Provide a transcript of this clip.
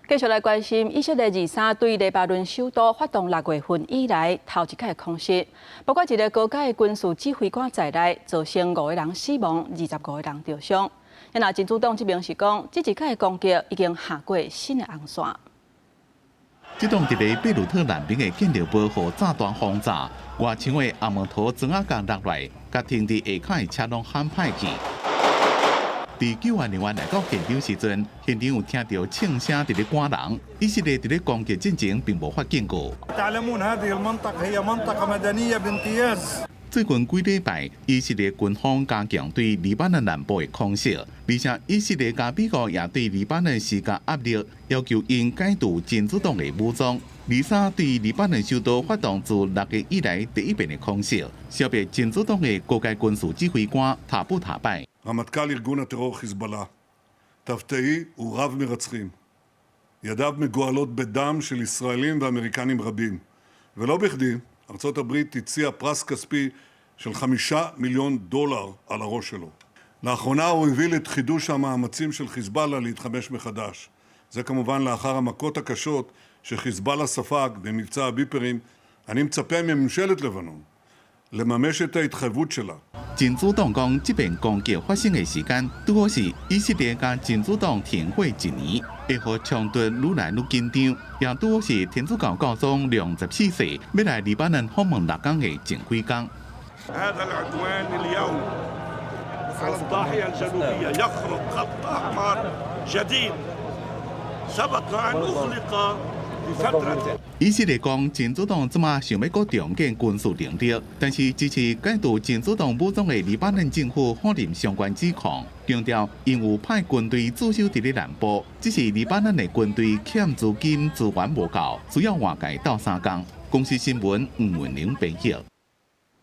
继续来关心以色列23对黎巴嫩首都发动6月份以来头一届空袭，包括一个高阶军事指挥官在内，造成5个人死亡，25个人受伤。那真主党这边是讲，这一届攻击已经下过新的红线。这栋伫个贝鲁特南边的建筑保护炸弹轰炸，外墙的阿蒙图砖仔钢落来，甲停伫下骹的车拢喊歹去。 伫救援人员来到现场时阵，现场有听到枪声伫咧赶人，以色列伫咧攻击进程并无发警告。最近几礼拜，以色列军方加强对黎巴嫩南部的空袭，而且以色列加美国也对黎巴嫩施加压力，要求因解除真主党的武装。23对黎巴嫩首都发动自6月以来第一遍的空袭，消灭真主党的高阶军事指挥官塔布塔拜。 רמטכ"ל ארגון הטרור חיזבאללה, ת"י הוא רב מרצחים. ידיו מגואלות בדם של ישראלים ואמריקנים רבים. ולא בכדי, ארצות הברית הציעה פרס כספי של $5 מיליון על הראש שלו. לאחרונה הוא הביא לחידוש המאמצים של חיזבאללה להתחמש מחדש. זה כמובן לאחר המכות הקשות שחיזבאללה ספג במבצע הביפרים. אני מצפה מממשלת לבנון לממש את ההתחייבות שלה. 真主党讲，这边攻击发生的时间，拄好是以色列甲真主党停火1年，会互冲突愈来愈紧张，也拄好是天主教教宗良14世要来黎巴嫩访问6天的前几天。هذا العدوان اليوم على الضاحية الجنوبية يخرق خط أحمر جديد سبق أن أغلق 以色列讲，真主党即马想要搁重建军事能力，但是支持解除真主党武装的黎巴嫩政府否认相关指控，强调因有派军队驻守伫咧南部，只是黎巴嫩的军队欠资金资源无够，需要外界斗相共。公司新闻吴文玲编译。